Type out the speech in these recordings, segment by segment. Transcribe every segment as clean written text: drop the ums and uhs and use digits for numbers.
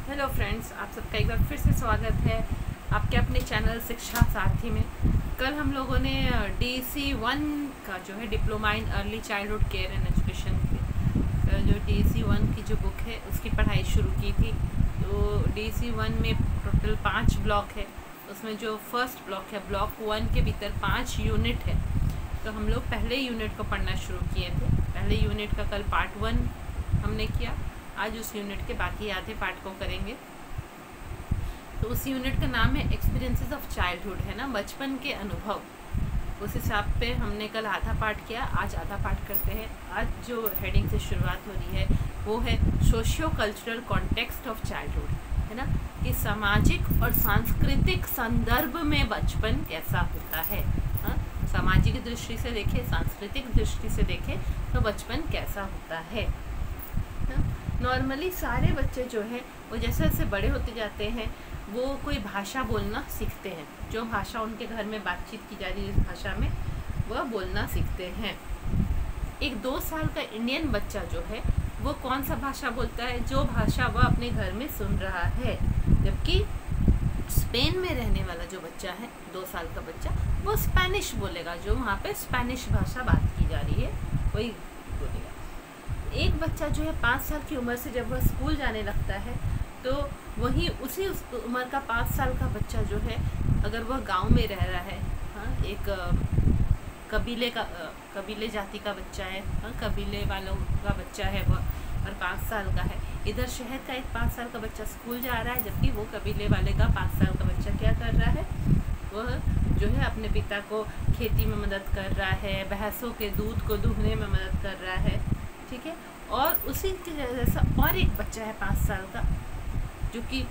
Hello friends, आप सबका एक बार फिर से स्वागत है आपके अपने चैनल शिक्षा साथी में। कल हम लोगों ने DEC-1 का जो है diploma in early childhood care and education जो DEC-1 की जो बुक है उसकी पढ़ाई शुरू की थी। तो DEC-1 में टोटल 5 ब्लॉक है। उसमें जो फर्स्ट ब्लॉक है, ब्लॉक 1 के भीतर 5 यूनिट है। तो हम लोग पहले यूनिट को पढ़ना शुरू किए थे। पहले यूनिट का कल पार्ट 1 हमने किया। आज उस यूनिट के बाकी आधे पार्ट को करेंगे। तो उस यूनिट का नाम है एक्सपीरियंसेस ऑफ चाइल्डहुड, है ना, बचपन के अनुभव। उस हिसाब पे हमने कल आधा पार्ट किया, आज आधा पार्ट करते हैं। आज जो हेडिंग से शुरुआत हो रही है वो है socio cultural context of childhood, है ना, कि सामाजिक और सांस्कृतिक संदर्भ में बचपन कैसा होता है। हाँ, सामाजिक दृष्टि से देखें, सांस्कृतिक दृष्टि से देखें तो बचपन कैसा होता है। नॉर्मली सारे बच्चे जो है वो जैसे जैसे बड़े होते जाते हैं वो कोई भाषा बोलना सीखते हैं। जो भाषा उनके घर में बातचीत की जा रही है उस भाषा में वह बोलना सीखते हैं। एक 2 साल का इंडियन बच्चा जो है वो कौन सा भाषा बोलता है? जो भाषा वह अपने घर में सुन रहा है। जबकि स्पेन में रहने वाला जो बच्चा है, 2 साल का बच्चा, वो स्पेनिश बोलेगा। जो वहाँ पे स्पेनिश भाषा बात की जा रही है वही बोलेगा। एक बच्चा जो है 5 साल की उम्र से जब वह स्कूल जाने लगता है तो वहीं उसी उम्र का 5 साल का बच्चा जो है, अगर वह गांव में रह रहा है, हाँ, एक कबीले जाति का बच्चा है, हाँ, कबीले वालों का बच्चा है वह और 5 साल का है। इधर शहर का एक 5 साल का बच्चा स्कूल जा रहा है, जबकि वो कबीले वाले का 5 साल का बच्चा क्या कर रहा है? वह जो है अपने पिता को खेती में मदद कर रहा है, भैंसों के दूध को दूहने में मदद कर रहा है, ठीक है। और उसी के जैसा और एक बच्चा है 5 साल का जो कि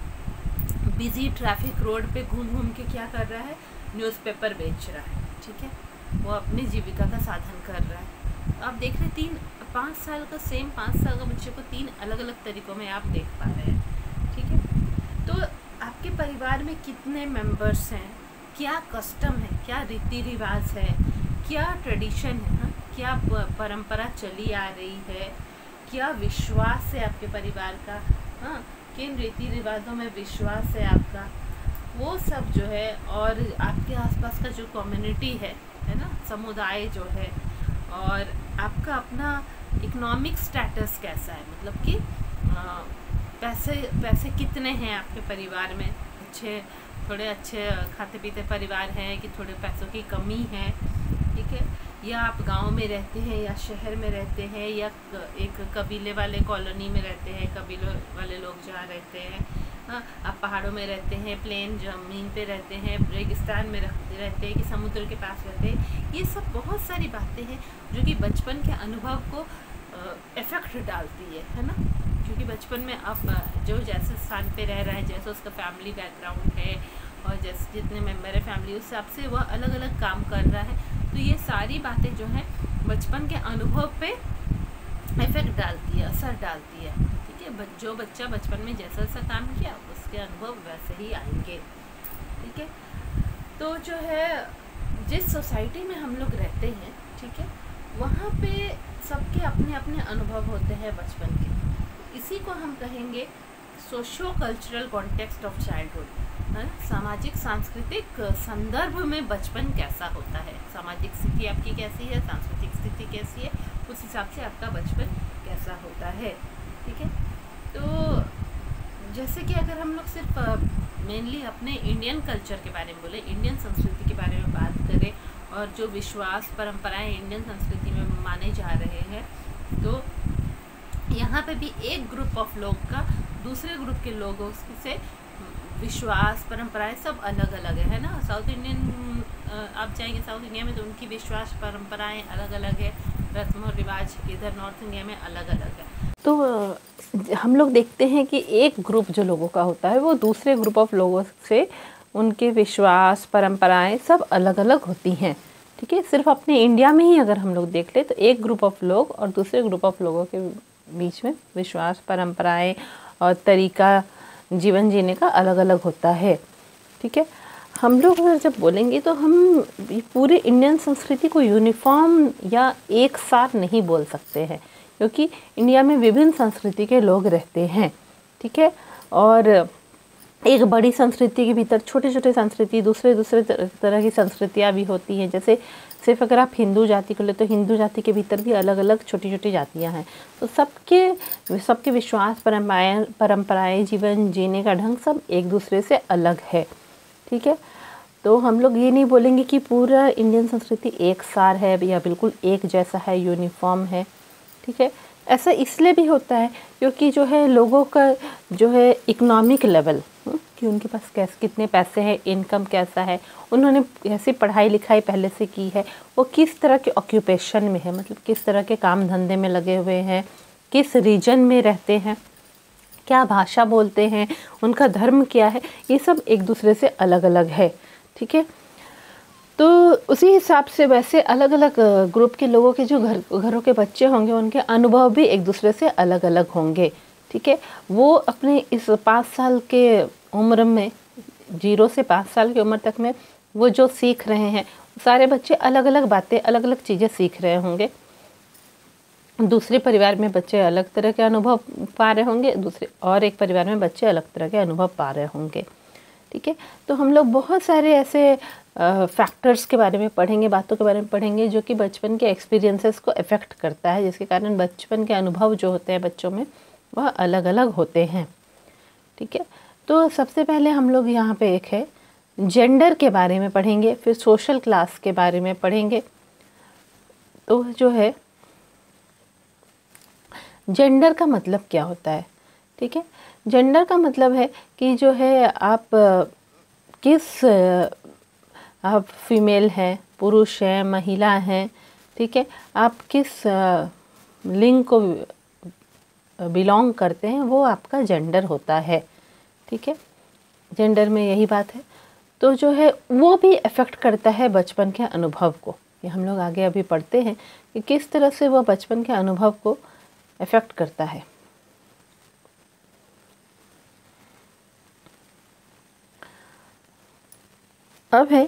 बिजी ट्रैफिक रोड पे घूम घूम के क्या कर रहा है? न्यूज़पेपर बेच रहा है, ठीक है। वो अपनी जीविका का साधन कर रहा है। तो आप देख रहे 5 साल का 5 साल का बच्चे को 3 अलग अलग तरीक़ों में आप देख पा रहे हैं, ठीक है। तो आपके परिवार में कितने मेंबर्स हैं, क्या कस्टम है, क्या रीति रिवाज है, क्या ट्रेडिशन है, हाँ? क्या परंपरा चली आ रही है, क्या विश्वास है आपके परिवार का, हाँ, किन रीति रिवाजों में विश्वास है आपका, वो सब जो है। और आपके आसपास का जो कम्युनिटी है ना, समुदाय जो है, और आपका अपना इकोनॉमिक स्टेटस कैसा है, मतलब कि पैसे कितने हैं आपके परिवार में। थोड़े अच्छे खाते पीते परिवार हैं कि थोड़े पैसों की कमी है, ठीक है। या आप गांव में रहते हैं या शहर में रहते हैं या एक कबीले वाले कॉलोनी में रहते हैं, कबीले वाले लोग जहाँ रहते हैं, हाँ, आप पहाड़ों में रहते हैं, प्लेन ज़मीन पे रहते हैं, रेगिस्तान में रहते हैं कि समुद्र के पास रहते हैं। ये सब बहुत सारी बातें हैं जो कि बचपन के अनुभव को इफ़ेक्ट डालती है ना। क्योंकि बचपन में आप जो जैसे स्थान पे रह रहा है, जैसे उसका फैमिली बैकग्राउंड है और जैसे जितने मेम्बर है फैमिली, उस हिसाब से वह अलग अलग काम कर रहा है। तो ये सारी बातें जो हैं बचपन के अनुभव पे इफेक्ट डालती है, असर डालती है, ठीक है। जो बच्चा बचपन में जैसा जैसा काम किया उसके अनुभव वैसे ही आएंगे, ठीक है। तो जो है जिस सोसाइटी में हम लोग रहते हैं, ठीक है, वहाँ पे सबके अपने अपने अनुभव होते हैं बचपन के। इसी को हम कहेंगे socio cultural context of childhood, सामाजिक सांस्कृतिक संदर्भ में बचपन कैसा होता है। सामाजिक स्थिति आपकी कैसी है, सांस्कृतिक स्थिति कैसी है, उस हिसाब से आपका बचपन कैसा होता है, ठीक है। तो जैसे कि अगर हम लोग सिर्फ मेनली अपने इंडियन कल्चर के बारे में बोले, इंडियन संस्कृति के बारे में बात करें और जो विश्वास परंपराएं इंडियन संस्कृति में माने जा रहे हैं, तो यहाँ पे भी एक ग्रुप ऑफ लोग का दूसरे ग्रुप के लोगों से विश्वास परंपराएं सब अलग अलग है ना। साउथ इंडियन आप जाएंगे साउथ इंडिया में तो उनकी विश्वास परंपराएं अलग अलग है, रस्म और रिवाज इधर नॉर्थ इंडिया में अलग अलग है। तो हम लोग देखते हैं कि एक ग्रुप जो लोगों का होता है वो दूसरे ग्रुप ऑफ लोगों से उनके विश्वास परंपराएं सब अलग अलग होती हैं, ठीक है। सिर्फ अपने इंडिया में ही अगर हम लोग देख ले तो एक ग्रुप ऑफ लोग और दूसरे ग्रुप ऑफ लोगों के बीच में विश्वास परंपराएं और तरीका जीवन जीने का अलग अलग होता है, ठीक है। हम लोग अगर जब बोलेंगे तो हम पूरे इंडियन संस्कृति को यूनिफॉर्म या एक साथ नहीं बोल सकते हैं, क्योंकि इंडिया में विभिन्न संस्कृति के लोग रहते हैं, ठीक है। और एक बड़ी संस्कृति के भीतर छोटे छोटे संस्कृति, दूसरे दूसरे तरह की संस्कृतियाँ भी होती हैं। जैसे सिर्फ अगर आप हिंदू जाति को ले तो हिंदू जाति के भीतर भी अलग अलग छोटी छोटी जातियाँ हैं। तो सबके विश्वास, परंपराएं, जीवन जीने का ढंग सब एक दूसरे से अलग है। ठीक है, तो हम लोग ये नहीं बोलेंगे कि पूरा इंडियन संस्कृति एक सार है या बिल्कुल एक जैसा है, यूनिफॉर्म है। ठीक है, ऐसा इसलिए भी होता है क्योंकि जो है लोगों का जो है इकोनॉमिक लेवल, कि उनके पास कैसे कितने पैसे हैं, इनकम कैसा है, उन्होंने कैसी पढ़ाई लिखाई पहले से की है, वो किस तरह के ऑक्यूपेशन में है, मतलब किस तरह के काम धंधे में लगे हुए हैं, किस रीजन में रहते हैं, क्या भाषा बोलते हैं, उनका धर्म क्या है, ये सब एक दूसरे से अलग अलग है। ठीक है, तो उसी हिसाब से वैसे अलग अलग ग्रुप के लोगों के जो घरों के बच्चे होंगे उनके अनुभव भी एक दूसरे से अलग अलग होंगे। ठीक है, वो अपने इस 5 साल के उम्र में, 0 से 5 साल की उम्र तक में वो जो सीख रहे हैं, सारे बच्चे अलग अलग बातें, अलग अलग चीज़ें सीख रहे होंगे। दूसरे परिवार में बच्चे अलग तरह के अनुभव पा रहे होंगे, दूसरे और एक परिवार में बच्चे अलग तरह के अनुभव पा रहे होंगे। ठीक है, तो हम लोग बहुत सारे ऐसे फैक्टर्स के बारे में पढ़ेंगे, बातों के बारे में पढ़ेंगे जो कि बचपन के एक्सपीरियंसेस को इफ़ेक्ट करता है, जिसके कारण बचपन के अनुभव जो होते हैं बच्चों में वह अलग अलग होते हैं। ठीक है, तो सबसे पहले हम लोग यहाँ पे एक है जेंडर के बारे में पढ़ेंगे, फिर सोशल क्लास के बारे में पढ़ेंगे। तो जो है जेंडर का मतलब क्या होता है। ठीक है, जेंडर का मतलब है कि जो है आप फीमेल हैं, पुरुष हैं, महिला हैं। ठीक है, आप किस लिंग को बिलोंग करते हैं वो आपका जेंडर होता है। ठीक है, जेंडर में यही बात है। तो जो है वो भी अफेक्ट करता है बचपन के अनुभव को। ये हम लोग आगे अभी पढ़ते हैं कि किस तरह से वो बचपन के अनुभव को अफेक्ट करता है। अब है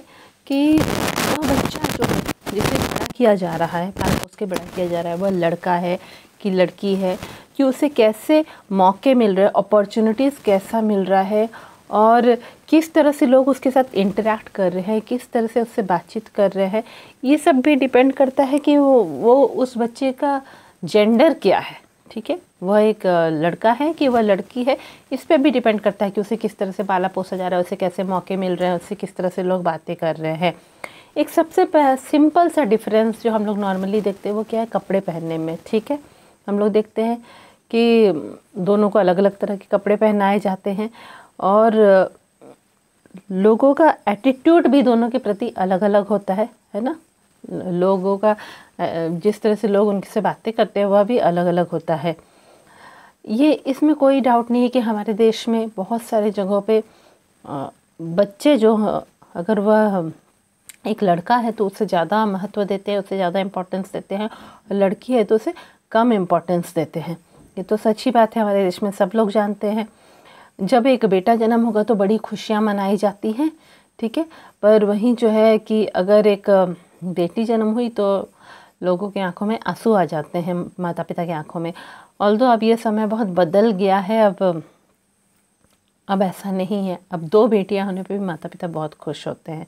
कि वह बच्चा जो है जिसे बड़ा किया जा रहा है, पाल पोस के बड़ा किया जा रहा है, वह लड़का है कि लड़की है, कि उसे कैसे मौके मिल रहे हैं, अपॉर्चुनिटीज़ कैसा मिल रहा है, और किस तरह से लोग उसके साथ इंटरेक्ट कर रहे हैं, किस तरह से उससे बातचीत कर रहे हैं। ये सब भी डिपेंड करता है कि वो उस बच्चे का जेंडर क्या है। ठीक है, वह एक लड़का है कि वह लड़की है, इस पे भी डिपेंड करता है कि उसे किस तरह से पाला पोसा जा रहा है, उसे कैसे मौके मिल रहे हैं, उससे किस तरह से लोग बातें कर रहे हैं। एक सबसे सिंपल सा डिफरेंस जो हम लोग नॉर्मली देखते हैं वो क्या है, कपड़े पहनने में। ठीक है, हम लोग देखते हैं कि दोनों को अलग अलग तरह के कपड़े पहनाए जाते हैं और लोगों का एटीट्यूड भी दोनों के प्रति अलग अलग होता है ना। लोगों का जिस तरह से लोग उनसे बातें करते हैं वह भी अलग अलग होता है। ये इसमें कोई डाउट नहीं है कि हमारे देश में बहुत सारे जगहों पे बच्चे जो अगर वह एक लड़का है तो उससे ज़्यादा महत्व देते हैं, उससे ज़्यादा इम्पोर्टेंस देते हैं, और लड़की है तो उसे कम इम्पोर्टेंस देते हैं। ये तो सच्ची बात है, हमारे देश में सब लोग जानते हैं। जब एक बेटा जन्म होगा तो बड़ी खुशियाँ मनाई जाती हैं। ठीक है, पर वहीं जो है कि अगर एक बेटी जन्म हुई तो लोगों की आंखों में आंसू आ जाते हैं, माता पिता की आंखों में। ऑल्दो अब ये समय बहुत बदल गया है, अब ऐसा नहीं है। अब 2 बेटियां होने पे भी माता पिता बहुत खुश होते हैं।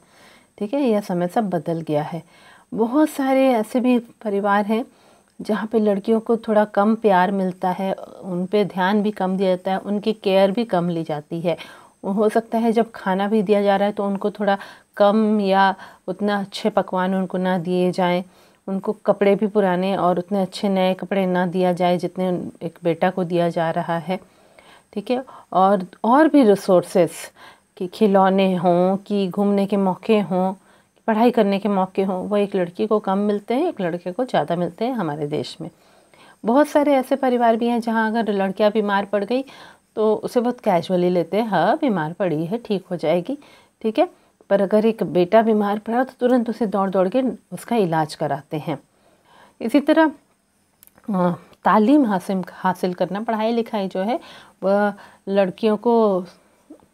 ठीक है, यह समय सब बदल गया है। बहुत सारे ऐसे भी परिवार हैं जहाँ पे लड़कियों को थोड़ा कम प्यार मिलता है, उन पे ध्यान भी कम दिया जाता है, उनकी केयर भी कम ली जाती है। हो सकता है जब खाना भी दिया जा रहा है तो उनको थोड़ा कम या उतना अच्छे पकवान उनको ना दिए जाएं, उनको कपड़े भी पुराने और उतने अच्छे नए कपड़े ना दिया जाए जितने एक बेटा को दिया जा रहा है। ठीक है, और भी रिसोर्सेस कि खिलौने हों, कि घूमने के मौके हों, पढ़ाई करने के मौके हों, वो एक लड़की को कम मिलते हैं, एक लड़के को ज़्यादा मिलते हैं हमारे देश में। बहुत सारे ऐसे परिवार भी हैं जहाँ अगर लड़कियाँ बीमार पड़ गई तो उसे बहुत कैजुअली लेते हैं, हाँ बीमार पड़ी है ठीक हो जाएगी। ठीक है, पर अगर एक बेटा बीमार पड़ा तो तुरंत उसे दौड़ दौड़ के उसका इलाज कराते हैं। इसी तरह तालीम हासिल करना, पढ़ाई लिखाई जो है वह लड़कियों को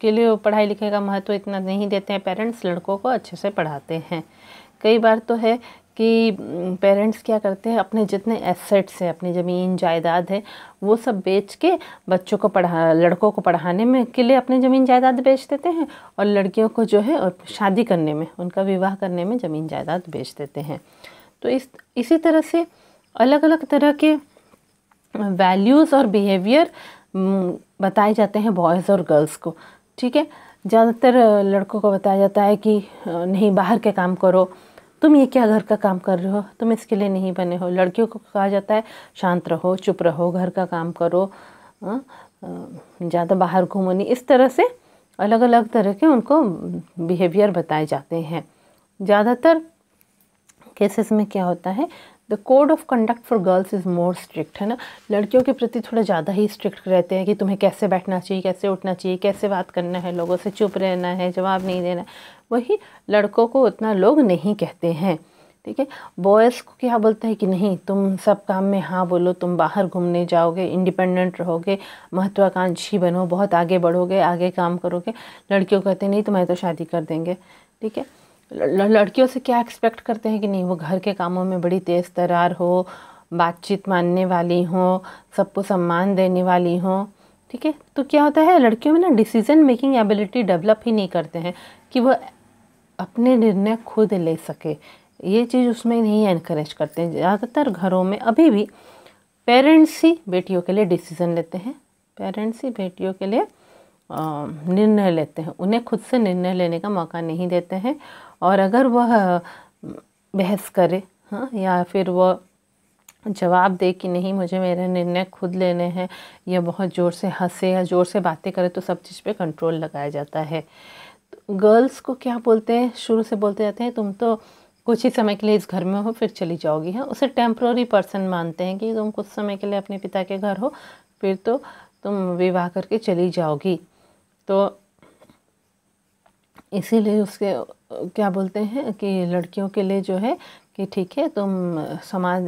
के लिए पढ़ाई लिखाई का महत्व इतना नहीं देते हैं पेरेंट्स, लड़कों को अच्छे से पढ़ाते हैं। कई बार तो है कि पेरेंट्स क्या करते हैं, अपने जितने एसेट्स हैं, अपनी ज़मीन जायदाद है, वो सब बेच के बच्चों को लड़कों को पढ़ाने में के लिए अपनी ज़मीन जायदाद बेच देते हैं, और लड़कियों को जो है और शादी करने में, उनका विवाह करने में ज़मीन जायदाद बेच देते हैं। तो इसी तरह से अलग अलग तरह के वैल्यूज़ और बिहेवियर बताए जाते हैं बॉयज़ और गर्ल्स को। ठीक है, ज़्यादातर लड़कों को बताया जाता है कि नहीं, बाहर के काम करो, तुम ये क्या घर का काम कर रहे हो, तुम इसके लिए नहीं बने हो। लड़कियों को कहा जाता है शांत रहो, चुप रहो, घर का काम करो, ज़्यादा बाहर घूमो नहीं। इस तरह से अलग अलग तरह के उनको बिहेवियर बताए जाते हैं। ज़्यादातर केसेस में क्या होता है, the code of conduct for girls is more strict, है ना। लड़कियों के प्रति थोड़ा ज़्यादा ही स्ट्रिक्ट रहते हैं कि तुम्हें कैसे बैठना चाहिए, कैसे उठना चाहिए, कैसे बात करना है, लोगों से चुप रहना है, जवाब नहीं देना है। वही लड़कों को उतना लोग नहीं कहते हैं। ठीक है, बॉयज़ को क्या बोलते हैं कि नहीं, तुम सब काम में हाँ बोलो, तुम बाहर घूमने जाओगे, इंडिपेंडेंट रहोगे, महत्वाकांक्षी बनो, बहुत आगे बढ़ोगे, आगे काम करोगे। लड़कियों कहते हैं नहीं, तुम्हें तो शादी कर देंगे। ठीक है, लड़कियों से क्या एक्सपेक्ट करते हैं कि नहीं, वो घर के कामों में बड़ी तेज़ तर्रार हो, बातचीत मानने वाली हो, सबको सम्मान देने वाली हो। ठीक है, तो क्या होता है, लड़कियों में ना डिसीजन मेकिंग एबिलिटी डेवलप ही नहीं करते हैं कि वो अपने निर्णय खुद ले सके। ये चीज़ उसमें नहीं एनकरेज करते हैं। ज़्यादातर घरों में अभी भी पेरेंट्स ही बेटियों के लिए डिसीज़न लेते हैं, पेरेंट्स ही बेटियों के लिए निर्णय लेते हैं, उन्हें खुद से निर्णय लेने का मौका नहीं देते हैं। और अगर वह बहस करे, हाँ, या फिर वह जवाब दे कि नहीं, मुझे मेरे निर्णय खुद लेने हैं, या बहुत ज़ोर से हंसे या ज़ोर से बातें करे, तो सब चीज़ पे कंट्रोल लगाया जाता है। तो गर्ल्स को क्या बोलते हैं, शुरू से बोलते जाते हैं तुम तो कुछ ही समय के लिए इस घर में हो, फिर चली जाओगी। हाँ, उसे टेम्प्रोरी पर्सन मानते हैं कि तुम कुछ समय के लिए अपने पिता के घर हो, फिर तो तुम विवाह करके चली जाओगी। तो इसीलिए उसके क्या बोलते हैं कि लड़कियों के लिए जो है कि ठीक है, तुम समाज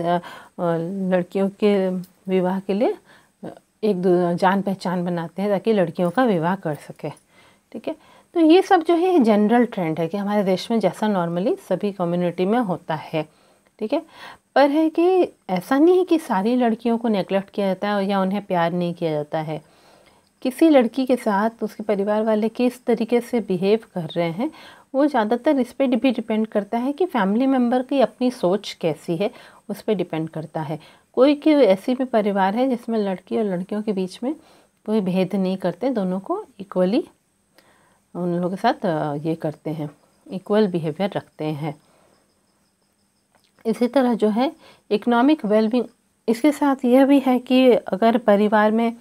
लड़कियों के विवाह के लिए एक जान पहचान बनाते हैं ताकि लड़कियों का विवाह कर सके। ठीक है, तो ये सब जो है जनरल ट्रेंड है कि हमारे देश में जैसा नॉर्मली सभी कम्युनिटी में होता है। ठीक है, पर है कि ऐसा नहीं है कि सारी लड़कियों को नेगलेक्ट किया जाता है या उन्हें प्यार नहीं किया जाता है। किसी लड़की के साथ उसके परिवार वाले किस तरीके से बिहेव कर रहे हैं, वो ज़्यादातर इस पर भी डिपेंड करता है कि फैमिली मेम्बर की अपनी सोच कैसी है, उस पर डिपेंड करता है। कोई ऐसी भी परिवार है जिसमें लड़की और लड़कियों के बीच में कोई भेद नहीं करते, दोनों को इक्वली उन लोगों के साथ ये करते हैं, इक्वल बिहेवियर रखते हैं। इसी तरह जो है इकोनॉमिक वेलबींग, इसके साथ यह भी है कि अगर परिवार में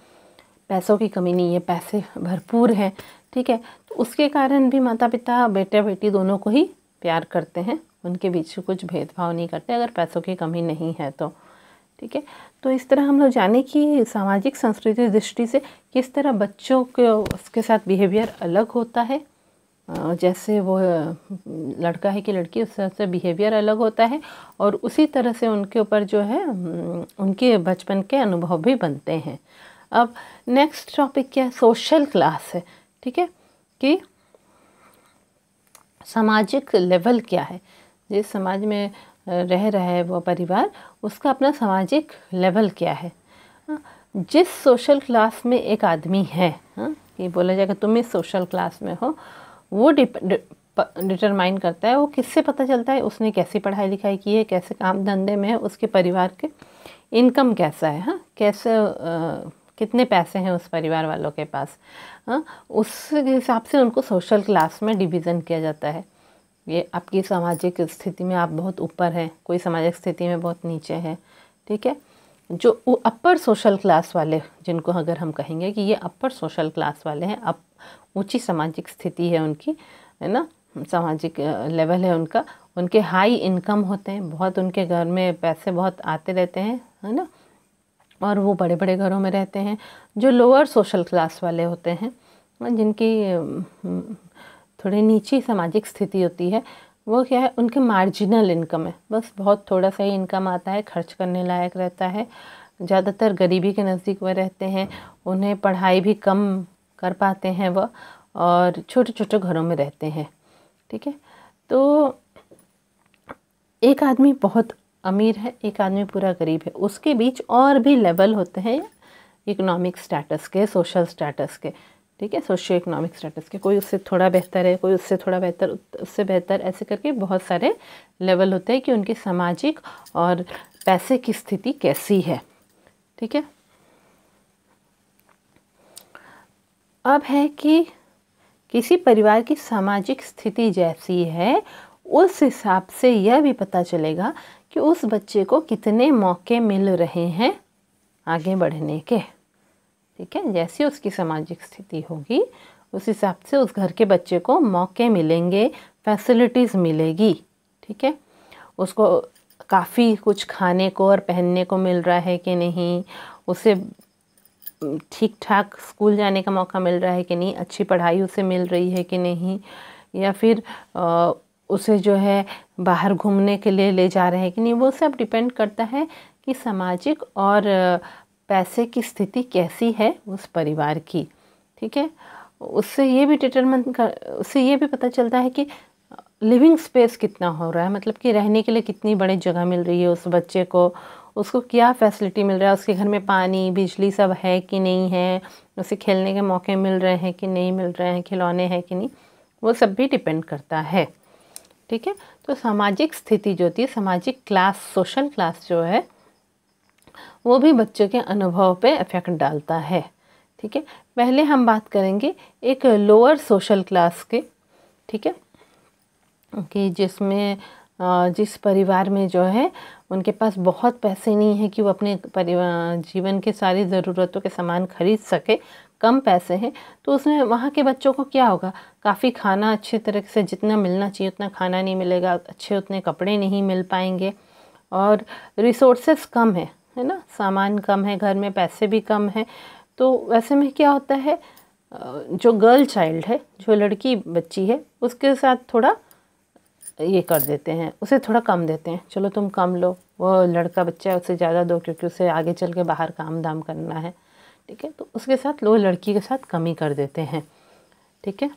पैसों की कमी नहीं है, पैसे भरपूर हैं, ठीक है, तो उसके कारण भी माता पिता बेटे बेटी दोनों को ही प्यार करते हैं, उनके बीच कुछ भेदभाव नहीं करते अगर पैसों की कमी नहीं है तो। ठीक है, तो इस तरह हम लोग जाने कि सामाजिक संस्कृति दृष्टि से किस तरह बच्चों के उसके साथ बिहेवियर अलग होता है। जैसे वो लड़का है कि लड़की, उस तरह से बिहेवियर अलग होता है, और उसी तरह से उनके ऊपर जो है उनके बचपन के अनुभव भी बनते हैं। अब नेक्स्ट टॉपिक क्या है, सोशल क्लास है। ठीक है, कि सामाजिक लेवल क्या है, जिस समाज में रह रहा है वो परिवार, उसका अपना सामाजिक लेवल क्या है। जिस सोशल क्लास में एक आदमी है, कि बोला जाएगा तुम इस सोशल क्लास में हो, वो डिटरमाइन करता है, वो किससे पता चलता है, उसने कैसी पढ़ाई लिखाई की है, कैसे काम धंधे में है, उसके परिवार के इनकम कैसा है, हाँ, कैसे कितने पैसे हैं उस परिवार वालों के पास, हाँ, उस हिसाब से उनको सोशल क्लास में डिवीज़न किया जाता है। ये आपकी सामाजिक स्थिति में आप बहुत ऊपर हैं, कोई सामाजिक स्थिति में बहुत नीचे है। ठीक है, जो अपर सोशल क्लास वाले, जिनको अगर हम कहेंगे कि ये अपर सोशल क्लास वाले हैं, अब ऊंची सामाजिक स्थिति है उनकी, है ना, सामाजिक लेवल है उनका, उनके हाई इनकम होते हैं, बहुत उनके घर में पैसे बहुत आते रहते हैं, है ना, और वो बड़े बड़े घरों में रहते हैं। जो लोअर सोशल क्लास वाले होते हैं, जिनकी थोड़ी नीची सामाजिक स्थिति होती है, वो क्या है, उनके मार्जिनल इनकम है, बस बहुत थोड़ा सा ही इनकम आता है, खर्च करने लायक रहता है, ज़्यादातर गरीबी के नज़दीक वह रहते हैं, उन्हें पढ़ाई भी कम कर पाते हैं वह, और छोटे छोटे घरों में रहते हैं। ठीक है, तो एक आदमी बहुत अमीर है, एक आदमी पूरा गरीब है, उसके बीच और भी लेवल होते हैं इकोनॉमिक स्टेटस के, सोशल स्टेटस के, ठीक है, सोशियो इकोनॉमिक स्टेटस के। कोई उससे थोड़ा बेहतर है, कोई उससे थोड़ा बेहतर, उससे बेहतर, ऐसे करके बहुत सारे लेवल होते हैं कि उनकी सामाजिक और पैसे की स्थिति कैसी है, ठीक है। अब है कि किसी परिवार की सामाजिक स्थिति जैसी है, उस हिसाब से यह भी पता चलेगा कि उस बच्चे को कितने मौके मिल रहे हैं आगे बढ़ने के, ठीक है। जैसी उसकी सामाजिक स्थिति होगी उस हिसाब से उस घर के बच्चे को मौके मिलेंगे, फैसिलिटीज़ मिलेगी, ठीक है। उसको काफ़ी कुछ खाने को और पहनने को मिल रहा है कि नहीं, उसे ठीक ठाक स्कूल जाने का मौका मिल रहा है कि नहीं, अच्छी पढ़ाई उसे मिल रही है कि नहीं, या फिर उसे जो है बाहर घूमने के लिए ले जा रहे हैं कि नहीं, वो सब डिपेंड करता है कि सामाजिक और पैसे की स्थिति कैसी है उस परिवार की, ठीक है। उससे ये भी उससे ये भी पता चलता है कि लिविंग स्पेस कितना हो रहा है, मतलब कि रहने के लिए कितनी बड़ी जगह मिल रही है उस बच्चे को, उसको क्या फैसिलिटी मिल रहा है, उसके घर में पानी बिजली सब है कि नहीं है, उसे खेलने के मौके मिल रहे हैं कि नहीं मिल रहे हैं, खिलौने हैं कि नहीं, वो सब भी डिपेंड करता है, ठीक है। तो सामाजिक स्थिति जो होती है, सामाजिक क्लास, सोशल क्लास जो है, वो भी बच्चों के अनुभव पे इफेक्ट डालता है, ठीक है। पहले हम बात करेंगे एक लोअर सोशल क्लास के, ठीक है, कि जिसमें जिस परिवार में जो है उनके पास बहुत पैसे नहीं है कि वो अपने जीवन के सारी ज़रूरतों के सामान खरीद सके, कम पैसे हैं, तो उसमें वहाँ के बच्चों को क्या होगा, काफ़ी खाना अच्छे तरह से जितना मिलना चाहिए उतना खाना नहीं मिलेगा, अच्छे उतने कपड़े नहीं मिल पाएंगे, और रिसोर्सेस कम है ना, सामान कम है, घर में पैसे भी कम है। तो वैसे में क्या होता है, जो गर्ल चाइल्ड है, जो लड़की बच्ची है, उसके साथ थोड़ा ये कर देते हैं, उसे थोड़ा कम देते हैं, चलो तुम कम लो, वो लड़का बच्चा है उसे ज़्यादा दो क्योंकि उसे आगे चल के बाहर काम धाम करना है, ठीक है। तो उसके साथ लो, लड़की के साथ कमी कर देते हैं, ठीक है।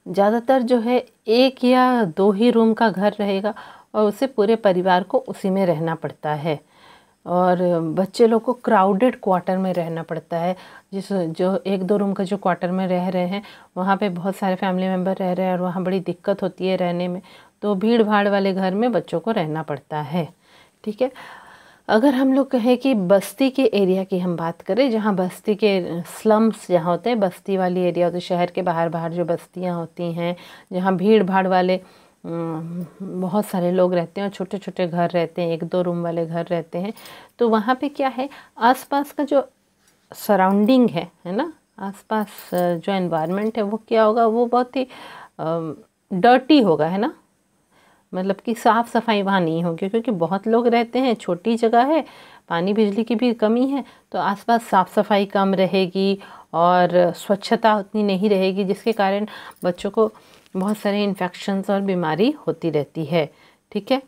ज़्यादातर जो है एक या दो ही रूम का घर रहेगा और उसे पूरे परिवार को उसी में रहना पड़ता है, और बच्चे लोग को क्राउडेड क्वार्टर में रहना पड़ता है, जो एक दो रूम का जो क्वार्टर में रह रहे हैं वहाँ पे बहुत सारे फैमिली मेम्बर रह रहे हैं और वहाँ बड़ी दिक्कत होती है रहने में, तो भीड़ भाड़ वाले घर में बच्चों को रहना पड़ता है, ठीक है। अगर हम लोग कहें कि बस्ती के एरिया की हम बात करें, जहाँ बस्ती के स्लम्स जहाँ होते हैं, बस्ती वाली एरिया होते हैं, शहर के बाहर बाहर जो बस्तियाँ होती हैं, जहाँ भीड़ भाड़ वाले बहुत सारे लोग रहते हैं और छोटे छोटे घर रहते हैं, एक दो रूम वाले घर रहते हैं, तो वहाँ पे क्या है, आसपास का जो सराउंडिंग है ना, आसपास जो एनवायरनमेंट है वो क्या होगा, वो बहुत ही डर्टी होगा, है ना, मतलब कि साफ़ सफाई वहाँ नहीं होगी, क्योंकि बहुत लोग रहते हैं, छोटी जगह है, पानी बिजली की भी कमी है, तो आसपास साफ़ सफाई कम रहेगी और स्वच्छता उतनी नहीं रहेगी, जिसके कारण बच्चों को बहुत सारे इन्फेक्शंस और बीमारी होती रहती है, ठीक है।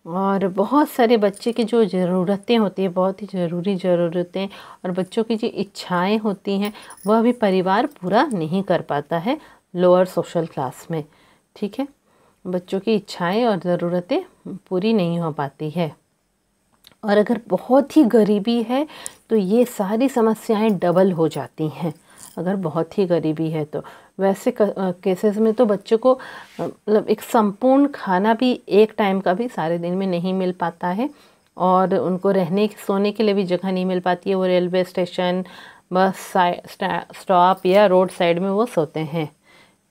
और बहुत सारे बच्चे की जो ज़रूरतें होती हैं, बहुत ही ज़रूरी ज़रूरतें और बच्चों की जो इच्छाएं होती हैं, वह भी परिवार पूरा नहीं कर पाता है लोअर सोशल क्लास में, ठीक है। बच्चों की इच्छाएं और ज़रूरतें पूरी नहीं हो पाती है, और अगर बहुत ही गरीबी है तो ये सारी समस्याएं डबल हो जाती हैं, अगर बहुत ही गरीबी है तो। वैसे केसेस में तो बच्चों को मतलब एक संपूर्ण खाना भी एक टाइम का भी सारे दिन में नहीं मिल पाता है, और उनको रहने सोने के लिए भी जगह नहीं मिल पाती है, वो रेलवे स्टेशन, बस स्टॉप या रोड साइड में वो सोते हैं,